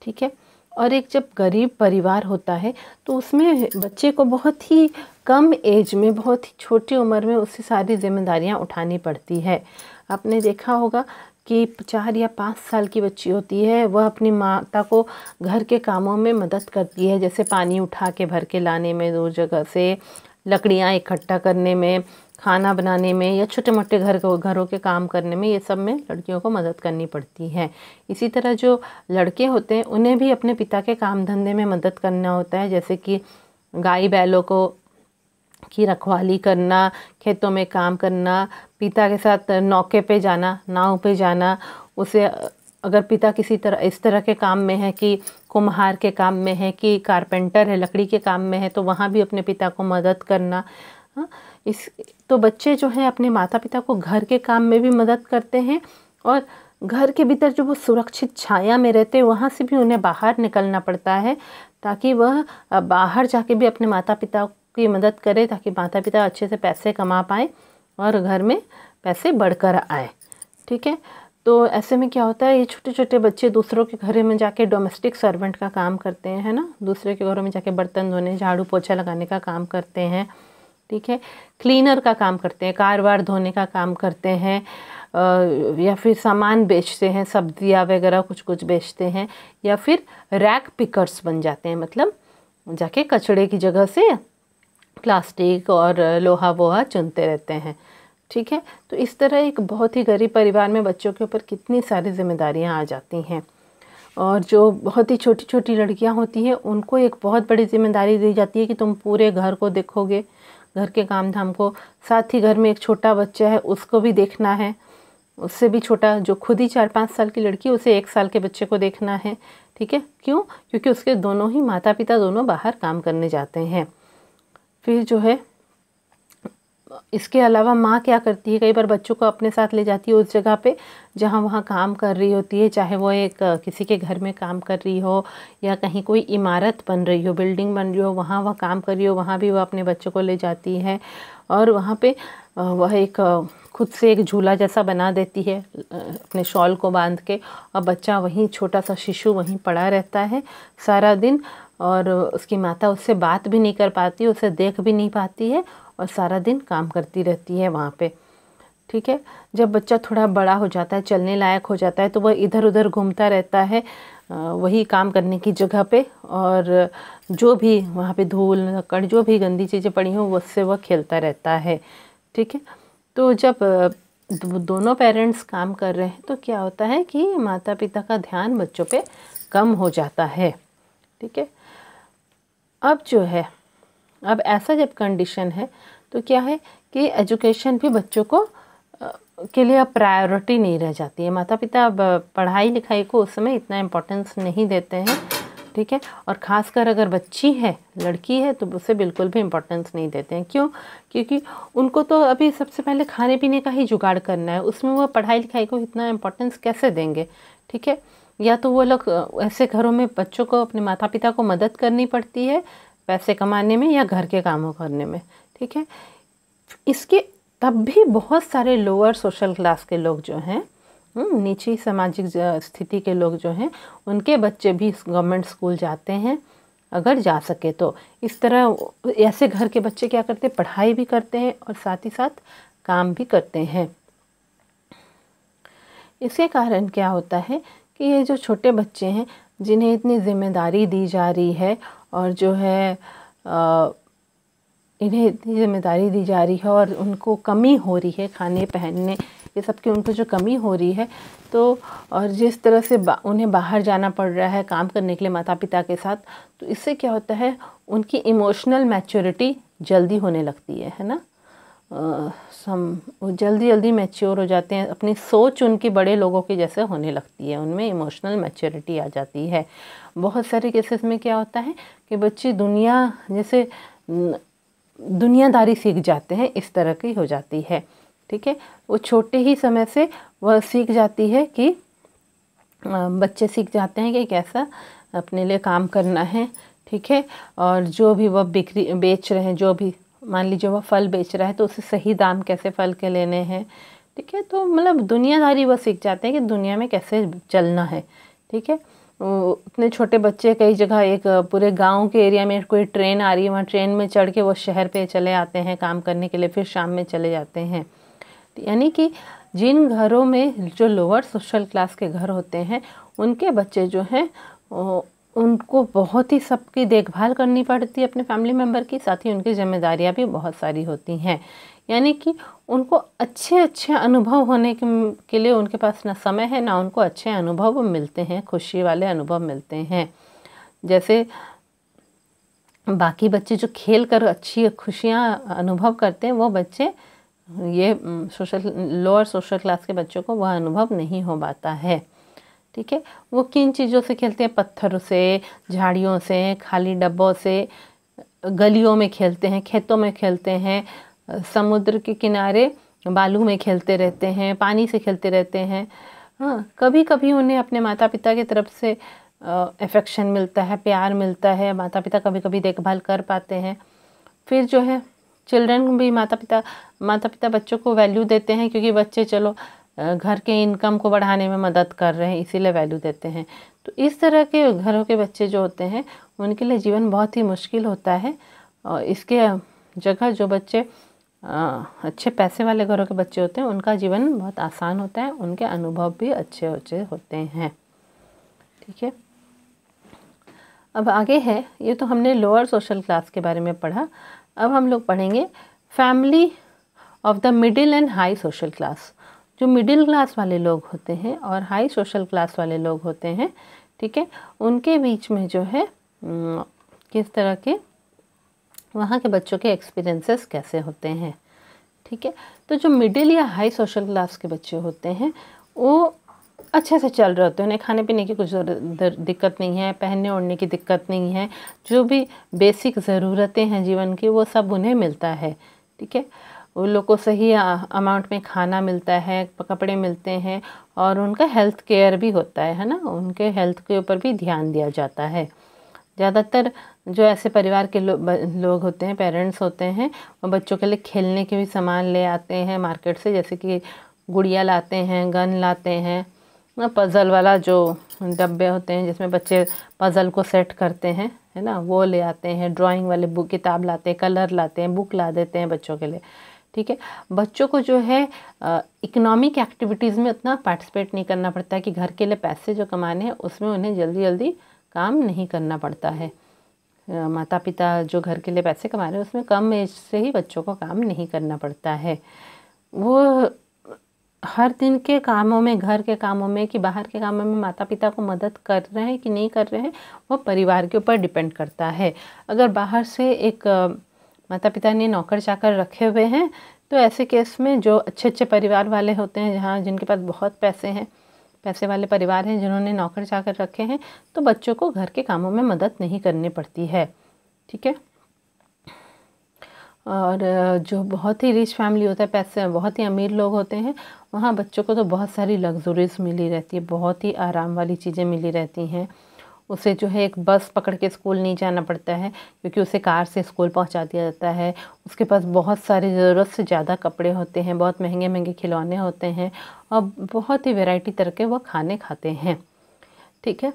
ठीक है। और एक जब गरीब परिवार होता है तो उसमें बच्चे को बहुत ही कम एज में, बहुत ही छोटी उम्र में उससे सारी जिम्मेदारियां उठानी पड़ती है। आपने देखा होगा कि 4 या 5 साल की बच्ची होती है, वह अपनी माता को घर के कामों में मदद करती है, जैसे पानी उठा के भर के लाने में दूर जगह से, लकड़ियाँ इकट्ठा करने में, खाना बनाने में, या छोटे मोटे घरों के काम करने में, ये सब में लड़कियों को मदद करनी पड़ती है। इसी तरह जो लड़के होते हैं उन्हें भी अपने पिता के काम धंधे में मदद करना होता है, जैसे कि गाय बैलों की रखवाली करना, खेतों में काम करना, पिता के साथ नौके पे जाना, नाव पे जाना, उसे अगर पिता किसी तरह इस तरह के काम में है कि कुम्हार के काम में है कि कारपेंटर है, लकड़ी के काम में है, तो वहाँ भी अपने पिता को मदद करना। हाँ, इस तो बच्चे जो हैं अपने माता पिता को घर के काम में भी मदद करते हैं, और घर के भीतर जो वो सुरक्षित छाया में रहते हैं वहाँ से भी उन्हें बाहर निकलना पड़ता है, ताकि वह बाहर जाके भी अपने माता पिता की मदद करे, ताकि माता पिता अच्छे से पैसे कमा पाएँ और घर में पैसे बढ़कर आए। ठीक है, तो ऐसे में क्या होता है, ये छोटे छोटे बच्चे दूसरों के घरों में जाके डोमेस्टिक सर्वेंट का काम करते हैं, है ना, दूसरे के घरों में जाके बर्तन धोने, झाड़ू पोछा लगाने का काम करते हैं। ठीक है, क्लीनर का काम करते हैं, कार वार धोने का काम करते हैं, या फिर सामान बेचते हैं, सब्जियां वगैरह कुछ कुछ बेचते हैं, या फिर रैक पिकर्स बन जाते हैं, मतलब जाके कचड़े की जगह से प्लास्टिक और लोहा वोहा चुनते रहते हैं। ठीक है, तो इस तरह एक बहुत ही गरीब परिवार में बच्चों के ऊपर कितनी सारी जिम्मेदारियां आ जाती हैं। और जो बहुत ही छोटी छोटी लड़कियां होती हैं उनको एक बहुत बड़ी जिम्मेदारी दी जाती है कि तुम पूरे घर को देखोगे, घर के काम धाम को, साथ ही घर में एक छोटा बच्चा है उसको भी देखना है, उससे भी छोटा जो खुद ही 4-5 साल की लड़की है उसे 1 साल के बच्चे को देखना है। ठीक है, क्यों? क्योंकि उसके दोनों ही माता पिता दोनों बाहर काम करने जाते हैं। फिर जो है इसके अलावा माँ क्या करती है, कई बार बच्चों को अपने साथ ले जाती है उस जगह पे जहाँ वहाँ काम कर रही होती है, चाहे वो एक किसी के घर में काम कर रही हो या कहीं कोई इमारत बन रही हो, बिल्डिंग बन रही हो, वहाँ वह काम कर रही हो, वहाँ भी वह अपने बच्चों को ले जाती है। और वहाँ पे वह एक खुद से एक झूला जैसा बना देती है अपने शॉल को बांध के, और बच्चा वहीं, छोटा सा शिशु वहीं पड़ा रहता है सारा दिन, और उसकी माता उससे बात भी नहीं कर पाती, उसे देख भी नहीं पाती है, और सारा दिन काम करती रहती है वहाँ पे। ठीक है, जब बच्चा थोड़ा बड़ा हो जाता है, चलने लायक हो जाता है, तो वह इधर उधर घूमता रहता है वही काम करने की जगह पे, और जो भी वहाँ पे धूल लकड़ जो भी गंदी चीज़ें पड़ी हों उससे वह खेलता रहता है। ठीक है, तो जब दोनों पेरेंट्स काम कर रहे हैं तो क्या होता है कि माता पिता का ध्यान बच्चों पे कम हो जाता है। ठीक है, अब जो है, अब ऐसा जब कंडीशन है तो क्या है कि एजुकेशन भी बच्चों को के लिए अब प्रायोरिटी नहीं रह जाती है। माता पिता अब पढ़ाई लिखाई को उस समय इतना इम्पोर्टेंस नहीं देते हैं। ठीक है, और ख़ासकर अगर बच्ची है, लड़की है, तो उसे बिल्कुल भी इम्पोर्टेंस नहीं देते हैं। क्यों? क्योंकि उनको तो अभी सबसे पहले खाने पीने का ही जुगाड़ करना है, उसमें वो पढ़ाई लिखाई को इतना इम्पोर्टेंस कैसे देंगे। ठीक है, या तो वो लोग ऐसे घरों में बच्चों को, अपने माता पिता को मदद करनी पड़ती है पैसे कमाने में या घर के कामों करने में। ठीक है, इसके तब भी बहुत सारे लोअर सोशल क्लास के लोग जो हैं, नीची सामाजिक स्थिति के लोग जो हैं, उनके बच्चे भी गवर्नमेंट स्कूल जाते हैं अगर जा सके तो। इस तरह ऐसे घर के बच्चे क्या करते हैं, पढ़ाई भी करते हैं और साथ ही साथ काम भी करते हैं। इसके कारण क्या होता है कि ये जो छोटे बच्चे हैं जिन्हें इतनी जिम्मेदारी दी जा रही है, और जो है इन्हें इतनी जिम्मेदारी दी जा रही है और उनको कमी हो रही है खाने पहनने ये सब की, उनको जो कमी हो रही है, तो और जिस तरह से उन्हें बाहर जाना पड़ रहा है काम करने के लिए माता पिता के साथ, तो इससे क्या होता है, उनकी इमोशनल मैच्योरिटी जल्दी होने लगती है ना। वो जल्दी जल्दी मैच्योर हो जाते हैं, अपनी सोच उनकी बड़े लोगों की जैसे होने लगती है, उनमें इमोशनल मैच्योरिटी आ जाती है। बहुत सारे केसेस में क्या होता है कि बच्चे दुनियादारी सीख जाते हैं, इस तरह की हो जाती है। ठीक है, वो छोटे ही समय से वह सीख जाती है कि बच्चे सीख जाते हैं कि कैसा अपने लिए काम करना है। ठीक है, और जो भी वह बेच रहे हैं, जो भी मान लीजिए वह फल बेच रहा है तो उसे सही दाम कैसे फल के लेने हैं। ठीक है, तो मतलब दुनियादारी वह सीख जाते हैं कि दुनिया में कैसे चलना है। ठीक है, उतने छोटे बच्चे कई जगह, एक पूरे गांव के एरिया में कोई ट्रेन आ रही है, वहाँ ट्रेन में चढ़ के वो शहर पे चले आते हैं काम करने के लिए, फिर शाम में चले जाते हैं। यानी कि जिन घरों में जो लोअर सोशल क्लास के घर होते हैं, उनके बच्चे जो हैं उनको बहुत ही सबकी देखभाल करनी पड़ती है अपने फैमिली मेम्बर की, साथ ही उनकी जिम्मेदारियां भी बहुत सारी होती हैं। यानी कि उनको अच्छे अच्छे अनुभव होने के लिए उनके पास ना समय है, ना उनको अच्छे अनुभव मिलते हैं, खुशी वाले अनुभव मिलते हैं। जैसे बाकी बच्चे जो खेल कर अच्छी खुशियाँ अनुभव करते हैं, वो बच्चे ये लोअर सोशल क्लास के बच्चों को वह अनुभव नहीं हो पाता है। ठीक है। वो किन चीज़ों से खेलते हैं? पत्थरों से, झाड़ियों से, खाली डब्बों से, गलियों में खेलते हैं, खेतों में खेलते हैं, समुद्र के किनारे बालू में खेलते रहते हैं, पानी से खेलते रहते हैं। हाँ, कभी कभी उन्हें अपने माता पिता की तरफ से अफेक्शन मिलता है, प्यार मिलता है, माता पिता कभी कभी देखभाल कर पाते हैं। फिर जो है चिल्ड्रन भी माता पिता बच्चों को वैल्यू देते हैं, क्योंकि बच्चे चलो घर के इनकम को बढ़ाने में मदद कर रहे हैं, इसीलिए वैल्यू देते हैं। तो इस तरह के घरों के बच्चे जो होते हैं उनके लिए जीवन बहुत ही मुश्किल होता है। और इसके जगह जो बच्चे अच्छे पैसे वाले घरों के बच्चे होते हैं उनका जीवन बहुत आसान होता है, उनके अनुभव भी अच्छे अच्छे होते हैं। ठीक है, अब आगे है, ये तो हमने लोअर सोशल क्लास के बारे में पढ़ा। अब हम लोग पढ़ेंगे family of the middle and high social class. जो मिडिल क्लास वाले लोग होते हैं और हाई सोशल क्लास वाले लोग होते हैं, ठीक है, उनके बीच में जो है किस तरह के वहाँ के बच्चों के एक्सपीरियंसेस कैसे होते हैं। ठीक है, तो जो मिडिल या हाई सोशल क्लास के बच्चे होते हैं वो अच्छे से चल रहे होते हैं, उन्हें खाने पीने की कुछ दिक्कत नहीं है, पहनने ओढ़ने की दिक्कत नहीं है, जो भी बेसिक ज़रूरतें हैं जीवन की वो सब उन्हें मिलता है। ठीक है, उन लोग को सही अमाउंट में खाना मिलता है, कपड़े मिलते हैं, और उनका हेल्थ केयर भी होता है ना, उनके हेल्थ के ऊपर भी ध्यान दिया जाता है। ज़्यादातर जो ऐसे परिवार के लोग होते हैं, पेरेंट्स होते हैं, वो बच्चों के लिए खेलने के भी सामान ले आते हैं मार्केट से, जैसे कि गुड़िया लाते हैं, गन लाते हैं, पज़ल वाला जो डब्बे होते हैं जिसमें बच्चे पज़ल को सेट करते हैं, है ना, वो ले आते हैं, ड्राइंग वाले बुक किताब लाते हैं, कलर लाते हैं, बुक ला देते हैं बच्चों के लिए। ठीक है, बच्चों को जो है इकोनॉमिक एक्टिविटीज़ में उतना पार्टिसिपेट नहीं करना पड़ता है, कि घर के लिए पैसे जो कमाने हैं उसमें उन्हें जल्दी जल्दी काम नहीं करना पड़ता है। माता पिता जो घर के लिए पैसे कमा रहे हैं उसमें कम एज से ही बच्चों को काम नहीं करना पड़ता है। वो हर दिन के कामों में, घर के कामों में कि बाहर के कामों में माता पिता को मदद कर रहे हैं कि नहीं कर रहे हैं, वो परिवार के ऊपर डिपेंड करता है। अगर बाहर से एक माता पिता ने नौकर चाकर रखे हुए हैं, तो ऐसे केस में जो अच्छे अच्छे परिवार वाले होते हैं, जहाँ जिनके पास बहुत पैसे हैं, पैसे वाले परिवार हैं जिन्होंने नौकर चाकर रखे हैं, तो बच्चों को घर के कामों में मदद नहीं करनी पड़ती है। ठीक है, और जो बहुत ही रिच फैमिली होता है, पैसे बहुत ही अमीर लोग होते हैं, वहाँ बच्चों को तो बहुत सारी लग्जरीज मिली रहती है, बहुत ही आराम वाली चीज़ें मिली रहती हैं। उसे जो है एक बस पकड़ के स्कूल नहीं जाना पड़ता है, क्योंकि उसे कार से स्कूल पहुंचा दिया जाता है। उसके पास बहुत सारी ज़रूरत से ज़्यादा कपड़े होते हैं, बहुत महंगे महंगे खिलौने होते हैं, और बहुत ही वैरायटी तरह के वह खाने खाते हैं। ठीक है,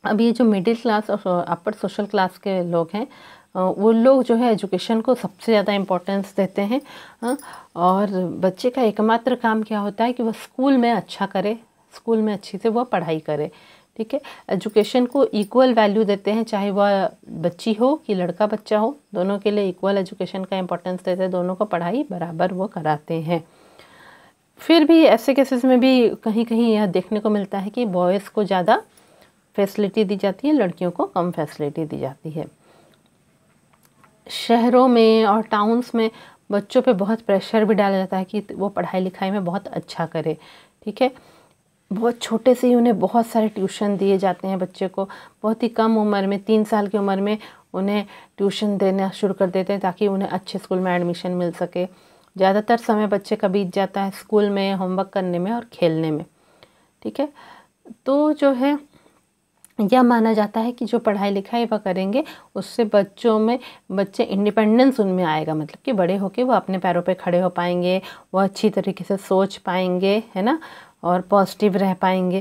अब ये जो मिडिल क्लास और अपर सोशल क्लास के लोग हैं, वो लोग जो है एजुकेशन को सबसे ज़्यादा इम्पोर्टेंस देते हैं। और बच्चे का एकमात्र काम क्या होता है कि वह स्कूल में अच्छा करे, स्कूल में अच्छी से वह पढ़ाई करे। ठीक है, एजुकेशन को इक्वल वैल्यू देते हैं, चाहे वह बच्ची हो कि लड़का बच्चा हो, दोनों के लिए इक्वल एजुकेशन का इम्पोर्टेंस देते हैं, दोनों को पढ़ाई बराबर वो कराते हैं। फिर भी ऐसे केसेस में भी कहीं कहीं यह देखने को मिलता है कि बॉयज़ को ज़्यादा फैसिलिटी दी जाती है, लड़कियों को कम फैसिलिटी दी जाती है। शहरों में और टाउन्स में बच्चों पे बहुत प्रेशर भी डाला जाता है कि वो पढ़ाई लिखाई में बहुत अच्छा करे। ठीक है, बहुत छोटे से ही उन्हें बहुत सारे ट्यूशन दिए जाते हैं बच्चे को, बहुत ही कम उम्र में, 3 साल की उम्र में उन्हें ट्यूशन देना शुरू कर देते हैं, ताकि उन्हें अच्छे स्कूल में एडमिशन मिल सके। ज़्यादातर समय बच्चे का बीत जाता है स्कूल में, होमवर्क करने में और खेलने में। ठीक है, तो जो है यह माना जाता है कि जो पढ़ाई लिखाई वह करेंगे उससे बच्चे इंडिपेंडेंस उनमें आएगा, मतलब कि बड़े होके वो अपने पैरों पे खड़े हो पाएंगे, वो अच्छी तरीके से सोच पाएंगे, है ना, और पॉजिटिव रह पाएंगे।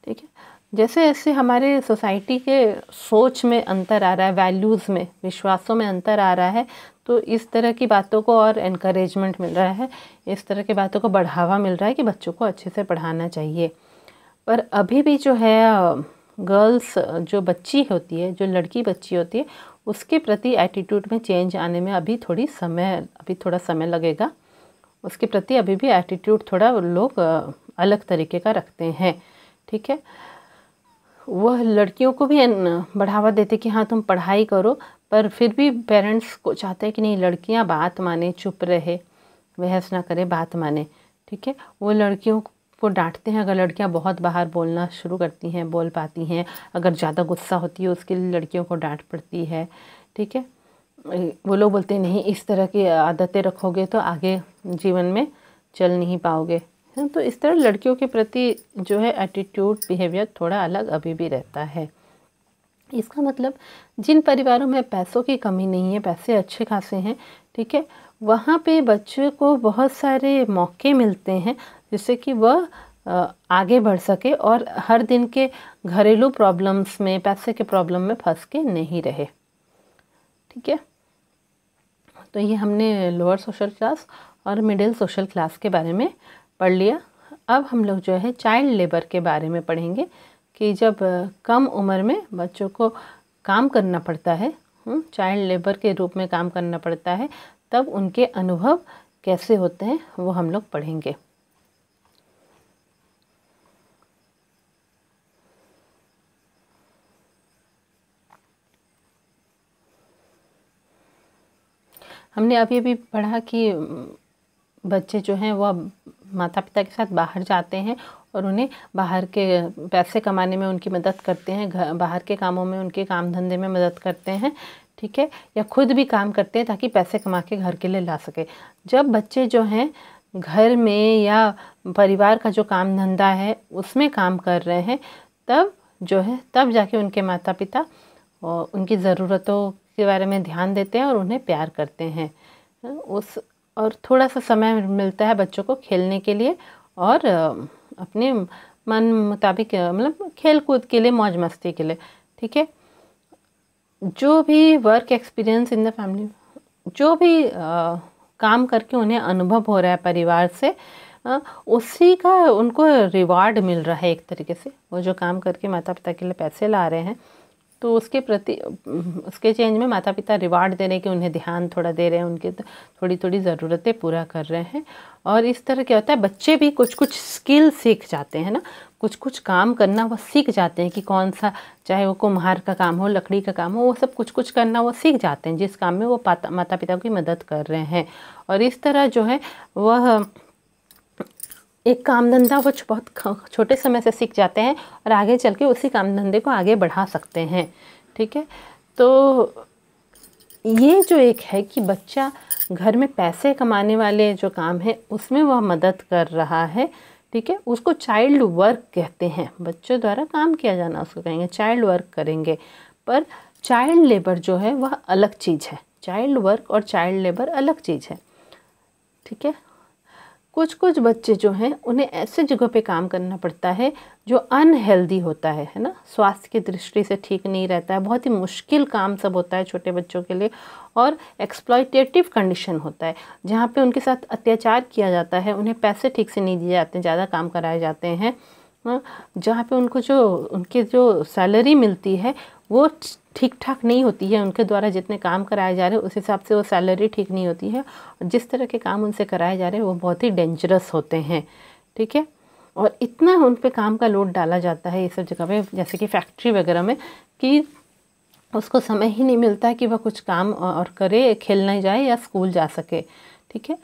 ठीक है, जैसे जैसे हमारे सोसाइटी के सोच में अंतर आ रहा है, वैल्यूज़ में, विश्वासों में अंतर आ रहा है, तो इस तरह की बातों को और एनकरेजमेंट मिल रहा है, इस तरह की बातों को बढ़ावा मिल रहा है कि बच्चों को अच्छे से पढ़ाना चाहिए। पर अभी भी जो है गर्ल्स, जो बच्ची होती है, जो लड़की बच्ची होती है, उसके प्रति एटीट्यूड में चेंज आने में अभी थोड़ा समय लगेगा। उसके प्रति अभी भी एटीट्यूड थोड़ा लोग अलग तरीके का रखते हैं। ठीक है, वह लड़कियों को भी बढ़ावा देते कि हाँ तुम पढ़ाई करो, पर फिर भी पेरेंट्स को चाहते हैं कि नहीं, लड़कियां बात माने, चुप रहे, बहस ना करे, बात माने। ठीक है, वो लड़कियों को डांटते हैं अगर लड़कियां बहुत बाहर बोलना शुरू करती हैं, बोल पाती हैं। अगर ज़्यादा गुस्सा होती है उसके लिए लड़कियों को डांट पड़ती है, ठीक है। वो लोग बोलते हैं नहीं, इस तरह की आदतें रखोगे तो आगे जीवन में चल नहीं पाओगे। तो इस तरह लड़कियों के प्रति जो है एटीट्यूड, बिहेवियर थोड़ा अलग अभी भी रहता है। इसका मतलब जिन परिवारों में पैसों की कमी नहीं है, पैसे अच्छे खासे हैं, ठीक है, वहाँ पे बच्चे को बहुत सारे मौके मिलते हैं जिससे कि वह आगे बढ़ सके और हर दिन के घरेलू प्रॉब्लम्स में, पैसे के प्रॉब्लम में फंस के नहीं रहे, ठीक है। तो ये हमने लोअर सोशल क्लास और मिडिल सोशल क्लास के बारे में पढ़ लिया। अब हम लोग जो है चाइल्ड लेबर के बारे में पढ़ेंगे कि जब कम उम्र में बच्चों को काम करना पड़ता है, चाइल्ड लेबर के रूप में काम करना पड़ता है, तब उनके अनुभव कैसे होते हैं वो हम लोग पढ़ेंगे। हमने अभी अभी पढ़ा कि बच्चे जो हैं वह माता पिता के साथ बाहर जाते हैं और उन्हें बाहर के पैसे कमाने में उनकी मदद करते हैं, बाहर के कामों में, उनके काम धंधे में मदद करते हैं, ठीक है, या खुद भी काम करते हैं ताकि पैसे कमा के घर के लिए ला सके। जब बच्चे जो हैं घर में या परिवार का जो काम धंधा है उसमें काम कर रहे हैं, तब जाके उनके माता पिता उनकी ज़रूरतों के बारे में ध्यान देते हैं और उन्हें प्यार करते हैं। और थोड़ा सा समय मिलता है बच्चों को खेलने के लिए और अपने मन मुताबिक, मतलब खेल कूद के लिए, मौज मस्ती के लिए, ठीक है। जो भी work experience in the family, जो भी काम करके उन्हें अनुभव हो रहा है परिवार से, उसी का उनको रिवार्ड मिल रहा है एक तरीके से। वो जो काम करके माता पिता के लिए पैसे ला रहे हैं तो उसके प्रति, उसके चेंज में माता पिता रिवार्ड दे रहे हैं कि उन्हें ध्यान थोड़ा दे रहे हैं, उनकी थोड़ी थोड़ी ज़रूरतें पूरा कर रहे हैं। और इस तरह क्या होता है, बच्चे भी कुछ कुछ स्किल सीख जाते हैं ना, कुछ कुछ काम करना वो सीख जाते हैं कि कौन सा, चाहे वो कुम्हार का काम हो, लकड़ी का काम हो, वो सब कुछ कुछ करना वो सीख जाते हैं जिस काम में वो माता पिता की मदद कर रहे हैं। और इस तरह जो है वह एक काम धंधा वो बहुत छोटे समय से सीख जाते हैं और आगे चल के उसी काम धंधे को आगे बढ़ा सकते हैं, ठीक है। तो ये जो एक है कि बच्चा घर में पैसे कमाने वाले जो काम है उसमें वह मदद कर रहा है, ठीक है, उसको चाइल्ड वर्क कहते हैं। बच्चों द्वारा काम किया जाना उसको कहेंगे, चाइल्ड वर्क करेंगे। पर चाइल्ड लेबर जो है वह अलग चीज़ है। चाइल्ड वर्क और चाइल्ड लेबर अलग चीज़ है, ठीक है। कुछ कुछ बच्चे जो हैं उन्हें ऐसे जगह पे काम करना पड़ता है जो अनहेल्दी होता है ना, स्वास्थ्य की दृष्टि से ठीक नहीं रहता है, बहुत ही मुश्किल काम सब होता है छोटे बच्चों के लिए, और एक्सप्लॉयटेटिव कंडीशन होता है जहाँ पे उनके साथ अत्याचार किया जाता है, उन्हें पैसे ठीक से नहीं दिए जाते हैं, ज़्यादा काम कराए जाते हैं, जहाँ पे उनकी जो सैलरी मिलती है वो ठीक ठाक नहीं होती है, उनके द्वारा जितने काम कराए जा रहे हैं उस हिसाब से वो सैलरी ठीक नहीं होती है, और जिस तरह के काम उनसे कराए जा रहे हैं वो बहुत ही डेंजरस होते हैं, ठीक है। और इतना उन पे काम का लोड डाला जाता है ये सब जगह पे, जैसे कि फैक्ट्री वगैरह में, कि उसको समय ही नहीं मिलता है कि वह कुछ काम और करे, खेलने जाए या स्कूल जा सके, ठीक है।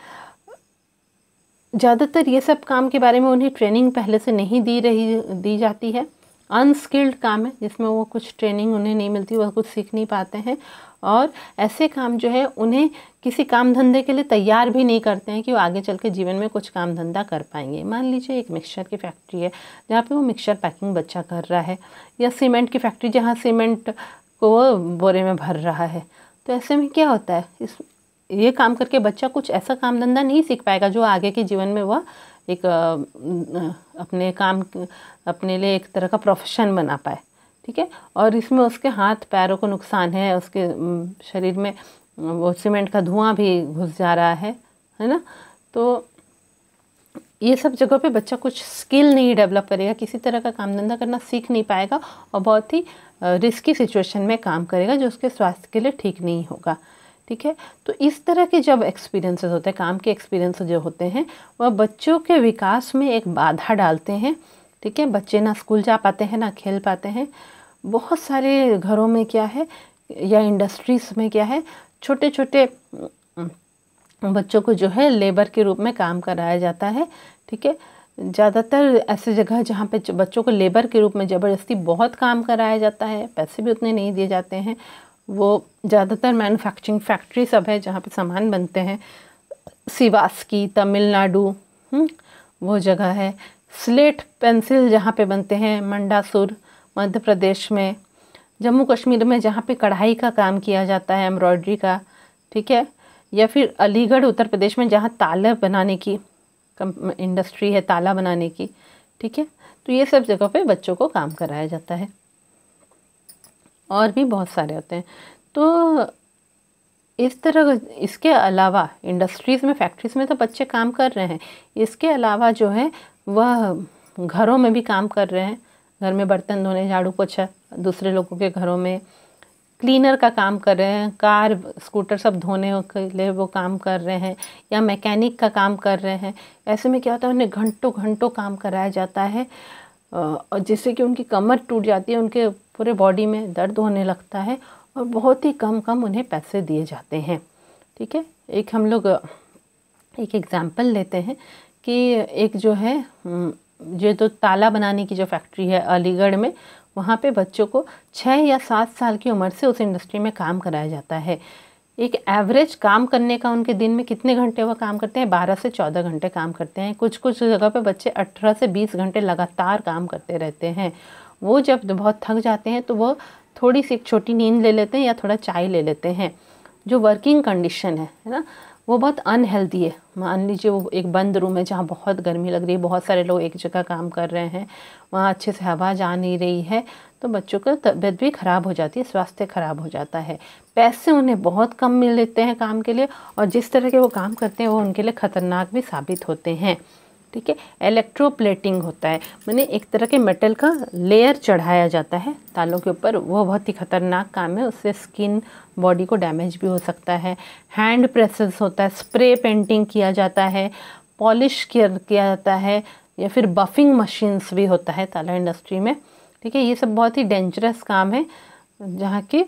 ज़्यादातर ये सब काम के बारे में उन्हें ट्रेनिंग पहले से नहीं दी जाती है। अनस्किल्ड काम है जिसमें वो कुछ ट्रेनिंग उन्हें नहीं मिलती, वह कुछ सीख नहीं पाते हैं, और ऐसे काम जो है उन्हें किसी काम धंधे के लिए तैयार भी नहीं करते हैं कि वो आगे चल के जीवन में कुछ काम धंधा कर पाएंगे। मान लीजिए एक मिक्सचर की फैक्ट्री है जहाँ पे वो मिक्सचर पैकिंग बच्चा कर रहा है, या सीमेंट की फैक्ट्री जहाँ सीमेंट को वो बोरे में भर रहा है। तो ऐसे में क्या होता है, ये काम करके बच्चा कुछ ऐसा काम धंधा नहीं सीख पाएगा जो आगे के जीवन में वह एक अपने लिए एक तरह का प्रोफेशन बना पाए, ठीक है। और इसमें उसके हाथ पैरों को नुकसान है, उसके शरीर में वो सीमेंट का धुआं भी घुस जा रहा है ना। तो ये सब जगह पे बच्चा कुछ स्किल नहीं डेवलप करेगा, किसी तरह का काम धंधा करना सीख नहीं पाएगा और बहुत ही रिस्की सिचुएशन में काम करेगा जो उसके स्वास्थ्य के लिए ठीक नहीं होगा, ठीक है। तो इस तरह के जब एक्सपीरियंसेस होते हैं, काम के एक्सपीरियंस जो होते हैं, वह बच्चों के विकास में एक बाधा डालते हैं, ठीक है। बच्चे ना स्कूल जा पाते हैं, ना खेल पाते हैं। बहुत सारे घरों में क्या है, या इंडस्ट्रीज़ में क्या है, छोटे छोटे बच्चों को जो है लेबर के रूप में काम कराया जाता है, ठीक है। ज़्यादातर ऐसी जगह जहाँ पे बच्चों को लेबर के रूप में ज़बरदस्ती बहुत काम कराया जाता है, पैसे भी उतने नहीं दिए जाते हैं, वो ज़्यादातर मैन्युफैक्चरिंग फैक्ट्री सब है जहाँ पे सामान बनते हैं। सिवास्की तमिलनाडु वो जगह है। स्लेट पेंसिल जहाँ पे बनते हैं मंडासुर मध्य प्रदेश में। जम्मू कश्मीर में जहाँ पे कढ़ाई का काम किया जाता है, एम्ब्रॉयडरी का, ठीक है। या फिर अलीगढ़ उत्तर प्रदेश में जहाँ ताला बनाने की इंडस्ट्री है, ताला बनाने की, ठीक है। तो ये सब जगह पे बच्चों को काम कराया जाता है। और भी बहुत सारे होते हैं। तो इस तरह इसके अलावा इंडस्ट्रीज़ में, फैक्ट्रीज़ में तो बच्चे काम कर रहे हैं, इसके अलावा जो है वह घरों में भी काम कर रहे हैं। घर में बर्तन धोने, झाड़ू पोछा, दूसरे लोगों के घरों में क्लीनर का काम कर रहे हैं, कार स्कूटर सब धोने के लिए वो काम कर रहे हैं, या मैकेनिक का काम कर रहे हैं। ऐसे में क्या होता है, उन्हें घंटों घंटों काम कराया जाता है और जिससे कि उनकी कमर टूट जाती है, उनके पूरे बॉडी में दर्द होने लगता है और बहुत ही कम उन्हें पैसे दिए जाते हैं, ठीक है। एक हम लोग एक एग्जांपल लेते हैं कि एक जो है जो तो ताला बनाने की जो फैक्ट्री है अलीगढ़ में, वहाँ पे बच्चों को 6 या 7 साल की उम्र से उस इंडस्ट्री में काम कराया जाता है। एक एवरेज काम करने का उनके दिन में कितने घंटे वो काम करते हैं, 12 से 14 घंटे काम करते हैं। कुछ जगह पे बच्चे 18 से 20 घंटे लगातार काम करते रहते हैं। वो जब बहुत थक जाते हैं तो वो थोड़ी सी एक छोटी नींद ले लेते हैं या थोड़ा चाय ले लेते हैं। जो वर्किंग कंडीशन है ना, वो बहुत अनहेल्दी है। मान लीजिए वो एक बंद रूम है जहाँ बहुत गर्मी लग रही है, बहुत सारे लोग एक जगह काम कर रहे हैं, वहाँ अच्छे से हवा जा नहीं रही है, तो बच्चों का तबीयत भी ख़राब हो जाती है, स्वास्थ्य ख़राब हो जाता है। पैसे उन्हें बहुत कम मिल लेते हैं काम के लिए, और जिस तरह के वो काम करते हैं वो उनके लिए ख़तरनाक भी साबित होते हैं, ठीक है। इलेक्ट्रोप्लेटिंग होता है, माने एक तरह के मेटल का लेयर चढ़ाया जाता है तालों के ऊपर, वो बहुत ही खतरनाक काम है, उससे स्किन बॉडी को डैमेज भी हो सकता है। हैंड प्रेसेस होता है, स्प्रे पेंटिंग किया जाता है, पॉलिश किया जाता है, या फिर बफिंग मशीन्स भी होता है ताला इंडस्ट्री में, ठीक है। ये सब बहुत ही डेंजरस काम है जहाँ की,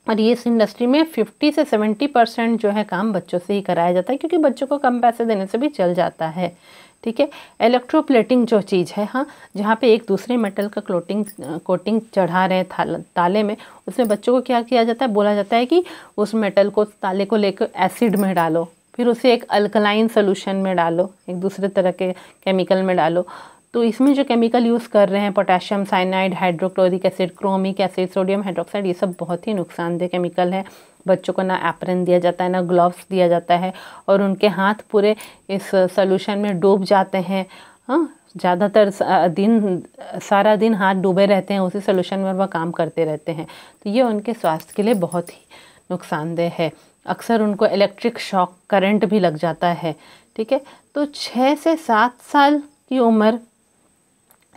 और ये इस इंडस्ट्री में 50 से 70% जो है काम बच्चों से ही कराया जाता है, क्योंकि बच्चों को कम पैसे देने से भी चल जाता है, ठीक है। इलेक्ट्रोप्लेटिंग जो चीज़ है, हाँ, जहाँ पे एक दूसरे मेटल का कोटिंग चढ़ा रहे हैं ताले में, उसमें बच्चों को क्या किया जाता है, बोला जाता है कि उस मेटल को, ताले को लेकर एसिड में डालो, फिर उसे एक अल्कलाइन सोल्यूशन में डालो, एक दूसरे तरह के केमिकल में डालो। तो इसमें जो केमिकल यूज़ कर रहे हैं, potassium cyanide, hydrochloric acid, chromic acid, sodium hydroxide, ये सब बहुत ही नुकसानदेह केमिकल है। बच्चों को ना एप्रन दिया जाता है, ना ग्लव्स दिया जाता है, और उनके हाथ पूरे इस सोल्यूशन में डूब जाते हैं। हाँ, ज़्यादातर सारा दिन हाथ डूबे रहते हैं उसी सोल्यूशन में, वह काम करते रहते हैं। तो ये उनके स्वास्थ्य के लिए बहुत ही नुकसानदेह है। अक्सर उनको इलेक्ट्रिक शॉक करंट भी लग जाता है, ठीक है। तो 6 से 7 साल की उम्र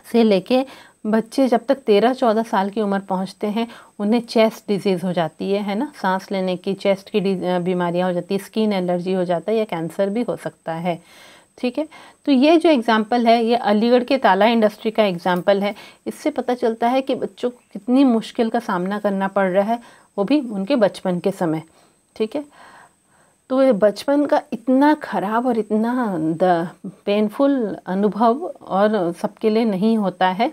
से लेके बच्चे जब तक 13-14 साल की उम्र पहुंचते हैं, उन्हें चेस्ट डिजीज़ हो जाती है ना, सांस लेने की, चेस्ट की बीमारियां हो जाती है, स्किन एलर्जी हो जाता है, या कैंसर भी हो सकता है, ठीक है। तो ये जो एग्ज़ाम्पल है, ये अलीगढ़ के ताला इंडस्ट्री का एग्ज़ाम्पल है। इससे पता चलता है कि बच्चों को कितनी मुश्किल का सामना करना पड़ रहा है, वो भी उनके बचपन के समय, ठीक है। तो ये बचपन का इतना ख़राब और इतना पेनफुल अनुभव और सबके लिए नहीं होता है।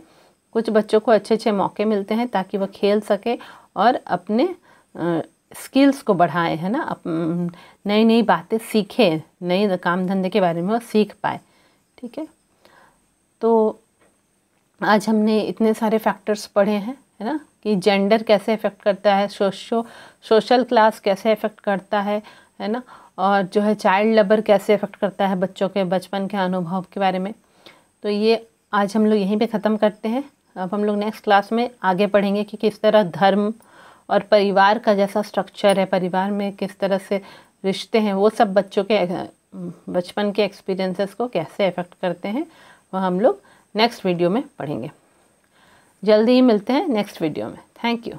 कुछ बच्चों को अच्छे अच्छे मौके मिलते हैं ताकि वह खेल सके और अपने स्किल्स को बढ़ाए, है ना, नई नई बातें सीखे, नए काम धंधे के बारे में वो सीख पाए, ठीक है। तो आज हमने इतने सारे फैक्टर्स पढ़े हैं, है ना, कि जेंडर कैसे इफ़ेक्ट करता है, सोशल क्लास कैसे इफ़ेक्ट करता है ना, और जो है चाइल्ड लेबर कैसे इफ़ेक्ट करता है बच्चों के बचपन के अनुभव के बारे में। तो ये आज हम लोग यहीं पे ख़त्म करते हैं। अब हम लोग नेक्स्ट क्लास में आगे पढ़ेंगे कि किस तरह धर्म और परिवार का जैसा स्ट्रक्चर है, परिवार में किस तरह से रिश्ते हैं, वो सब बच्चों के बचपन के एक्सपीरियंसेस को कैसे इफ़ेक्ट करते हैं, वह हम लोग नेक्स्ट वीडियो में पढ़ेंगे। जल्दी ही मिलते हैं नेक्स्ट वीडियो में। Thank you.